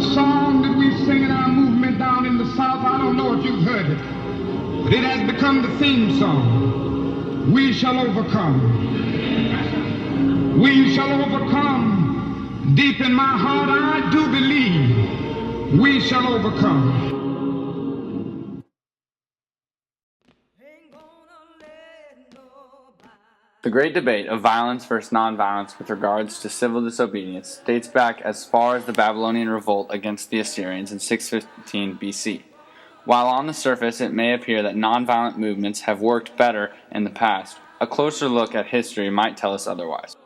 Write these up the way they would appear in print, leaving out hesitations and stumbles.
a song that we sing in our movement down in the South. I don't know if you've heard it, but it has become the theme song. We shall overcome. We shall overcome. Deep in my heart, I do believe we shall overcome. The great debate of violence versus nonviolence with regards to civil disobedience dates back as far as the Babylonian revolt against the Assyrians in 615 BC. While on the surface it may appear that nonviolent movements have worked better in the past, a closer look at history might tell us otherwise.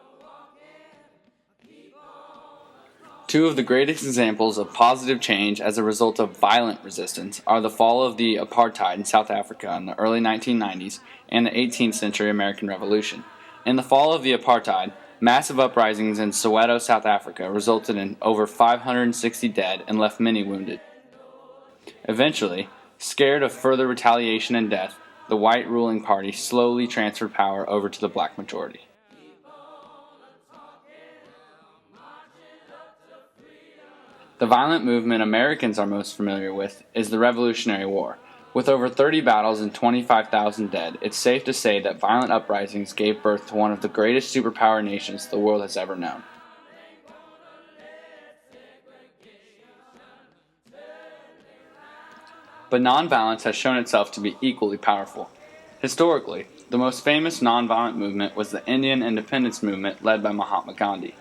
Two of the greatest examples of positive change as a result of violent resistance are the fall of the apartheid in South Africa in the early 1990s and the 18th century American Revolution. In the fall of the apartheid, massive uprisings in Soweto, South Africa resulted in over 560 dead and left many wounded. Eventually, scared of further retaliation and death, the white ruling party slowly transferred power over to the black majority. The violent movement Americans are most familiar with is the Revolutionary War. With over 30 battles and 25,000 dead, it's safe to say that violent uprisings gave birth to one of the greatest superpower nations the world has ever known. But nonviolence has shown itself to be equally powerful. Historically, the most famous nonviolent movement was the Indian independence movement led by Mahatma Gandhi.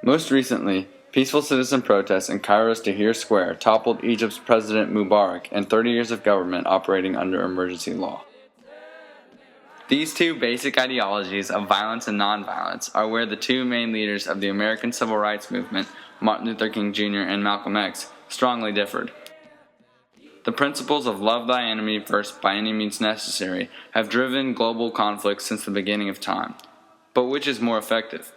Most recently, peaceful citizen protests in Cairo's Tahrir Square toppled Egypt's President Mubarak and 30 years of government operating under emergency law. These two basic ideologies of violence and nonviolence are where the two main leaders of the American civil rights movement, Martin Luther King Jr. and Malcolm X, strongly differed. The principles of love thy enemy versus by any means necessary have driven global conflict since the beginning of time. But which is more effective?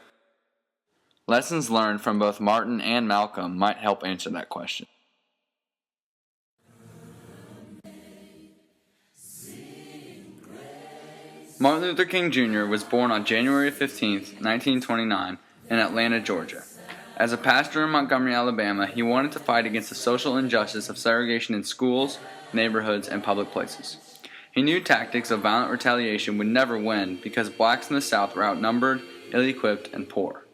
Lessons learned from both Martin and Malcolm might help answer that question. Martin Luther King Jr. was born on January 15, 1929, in Atlanta, Georgia. As a pastor in Montgomery, Alabama, he wanted to fight against the social injustice of segregation in schools, neighborhoods, and public places. He knew tactics of violent retaliation would never win because blacks in the South were outnumbered, ill-equipped, and poor.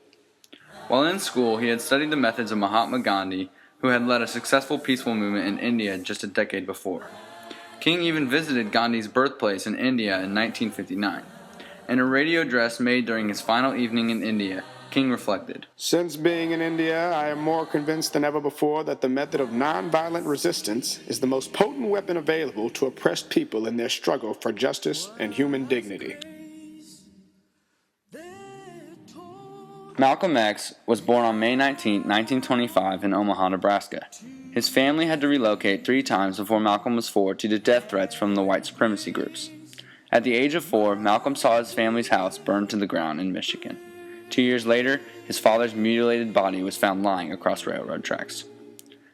While in school, he had studied the methods of Mahatma Gandhi, who had led a successful peaceful movement in India just a decade before. King even visited Gandhi's birthplace in India in 1959. In a radio address made during his final evening in India, King reflected, "Since being in India, I am more convinced than ever before that the method of nonviolent resistance is the most potent weapon available to oppressed people in their struggle for justice and human dignity." Malcolm X was born on May 19, 1925 in Omaha, Nebraska. His family had to relocate 3 times before Malcolm was 4 due to death threats from the white supremacy groups. At the age of 4, Malcolm saw his family's house burned to the ground in Michigan. 2 years later, his father's mutilated body was found lying across railroad tracks.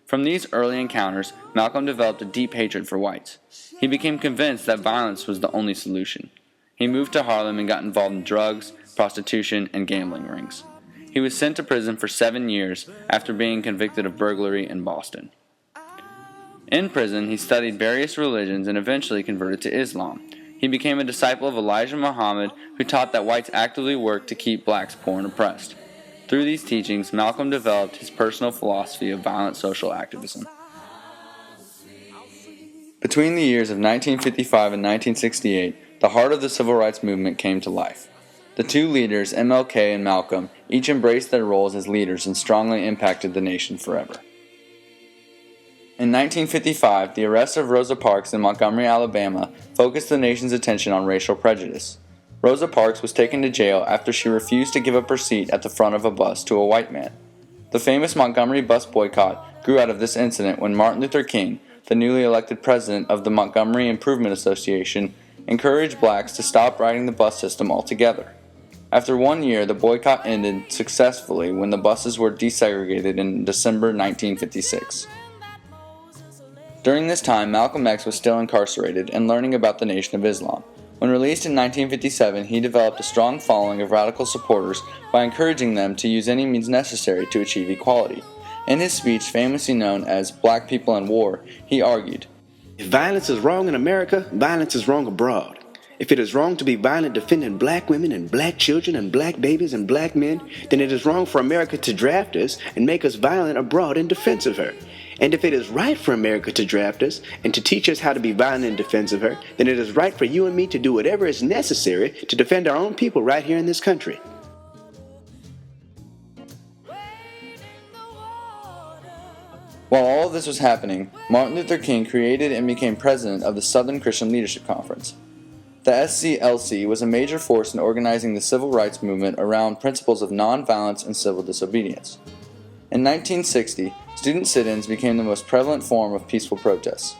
From these early encounters, Malcolm developed a deep hatred for whites. He became convinced that violence was the only solution. He moved to Harlem and got involved in drugs, prostitution, and gambling rings. He was sent to prison for 7 years after being convicted of burglary in Boston. In prison, he studied various religions and eventually converted to Islam. He became a disciple of Elijah Muhammad, who taught that whites actively worked to keep blacks poor and oppressed. Through these teachings, Malcolm developed his personal philosophy of violent social activism. Between the years of 1955 and 1968, the heart of the civil rights movement came to life. The two leaders, MLK and Malcolm, each embraced their roles as leaders and strongly impacted the nation forever. In 1955, the arrest of Rosa Parks in Montgomery, Alabama, focused the nation's attention on racial prejudice. Rosa Parks was taken to jail after she refused to give up her seat at the front of a bus to a white man. The famous Montgomery bus boycott grew out of this incident when Martin Luther King, the newly elected president of the Montgomery Improvement Association, encouraged blacks to stop riding the bus system altogether. After 1 year, the boycott ended successfully when the buses were desegregated in December 1956. During this time, Malcolm X was still incarcerated and learning about the Nation of Islam. When released in 1957, he developed a strong following of radical supporters by encouraging them to use any means necessary to achieve equality. In his speech, famously known as Black People and War, he argued, "If violence is wrong in America, violence is wrong abroad. If it is wrong to be violent defending black women and black children and black babies and black men, then it is wrong for America to draft us and make us violent abroad in defense of her. And if it is right for America to draft us and to teach us how to be violent in defense of her, then it is right for you and me to do whatever is necessary to defend our own people right here in this country." While all of this was happening, Martin Luther King created and became president of the Southern Christian Leadership Conference. The SCLC was a major force in organizing the civil rights movement around principles of nonviolence and civil disobedience. In 1960, student sit-ins became the most prevalent form of peaceful protests.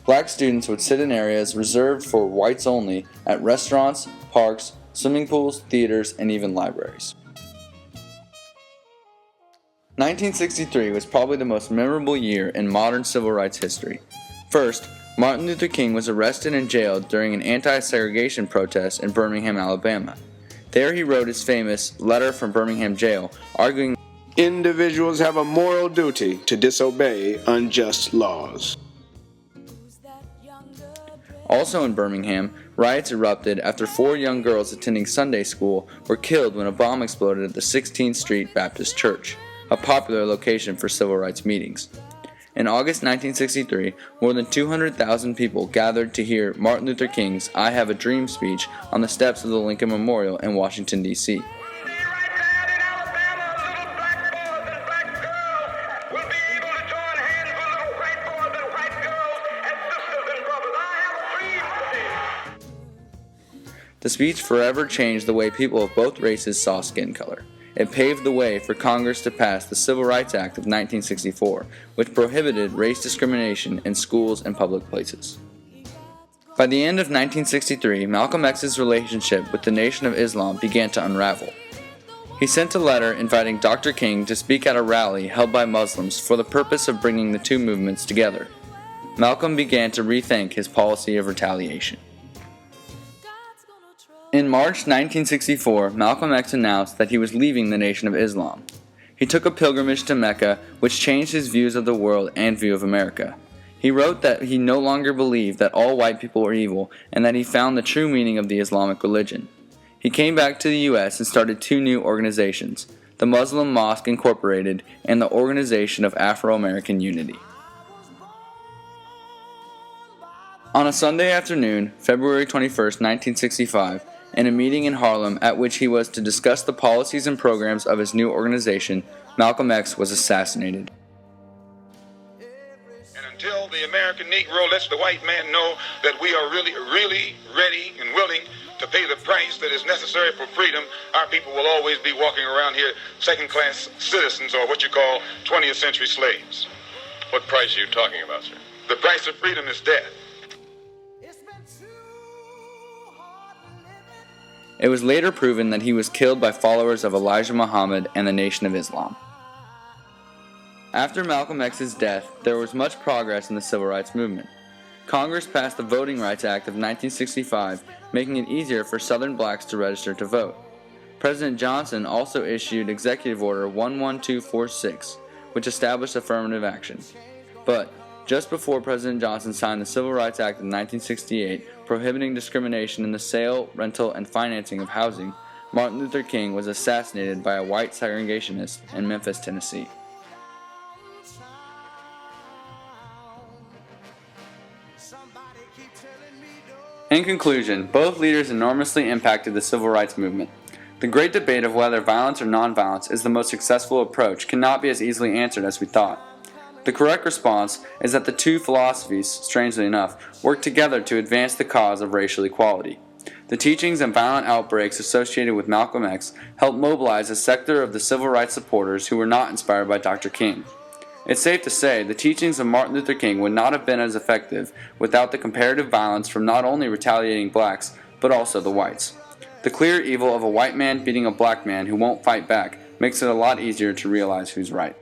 Black students would sit in areas reserved for whites only at restaurants, parks, swimming pools, theaters, and even libraries. 1963 was probably the most memorable year in modern civil rights history. First, Martin Luther King was arrested and jailed during an anti-segregation protest in Birmingham, Alabama. There he wrote his famous Letter from Birmingham Jail, arguing, Individuals have a moral duty to disobey unjust laws. Also in Birmingham, riots erupted after 4 young girls attending Sunday school were killed when a bomb exploded at the 16th Street Baptist Church, a popular location for civil rights meetings. In August 1963, more than 200,000 people gathered to hear Martin Luther King's I Have a Dream speech on the steps of the Lincoln Memorial in Washington, D.C. The speech forever changed the way people of both races saw skin color. It paved the way for Congress to pass the Civil Rights Act of 1964, which prohibited race discrimination in schools and public places. By the end of 1963, Malcolm X's relationship with the Nation of Islam began to unravel. He sent a letter inviting Dr. King to speak at a rally held by Muslims for the purpose of bringing the two movements together. Malcolm began to rethink his policy of retaliation. In March 1964, Malcolm X announced that he was leaving the Nation of Islam. He took a pilgrimage to Mecca, which changed his views of the world and view of America. He wrote that he no longer believed that all white people were evil and that he found the true meaning of the Islamic religion. He came back to the U.S. and started 2 new organizations, the Muslim Mosque Incorporated and the Organization of Afro-American Unity. On a Sunday afternoon, February 21, 1965, in a meeting in Harlem at which he was to discuss the policies and programs of his new organization, Malcolm X was assassinated. And until the American Negro lets the white man know that we are really ready and willing to pay the price that is necessary for freedom, our people will always be walking around here second-class citizens, or what you call 20th century slaves. What price are you talking about, sir? The price of freedom is death. It was later proven that he was killed by followers of Elijah Muhammad and the Nation of Islam. After Malcolm X's death, there was much progress in the civil rights movement. Congress passed the Voting Rights Act of 1965, making it easier for Southern blacks to register to vote. President Johnson also issued Executive Order 11246, which established affirmative action. But just before President Johnson signed the Civil Rights Act of 1968, prohibiting discrimination in the sale, rental, and financing of housing, Martin Luther King was assassinated by a white segregationist in Memphis, Tennessee. In conclusion, both leaders enormously impacted the civil rights movement. The great debate of whether violence or nonviolence is the most successful approach cannot be as easily answered as we thought. The correct response is that the two philosophies, strangely enough, work together to advance the cause of racial equality. The teachings and violent outbreaks associated with Malcolm X helped mobilize a sector of the civil rights supporters who were not inspired by Dr. King. It's safe to say the teachings of Martin Luther King would not have been as effective without the comparative violence from not only retaliating blacks, but also the whites. The clear evil of a white man beating a black man who won't fight back makes it a lot easier to realize who's right.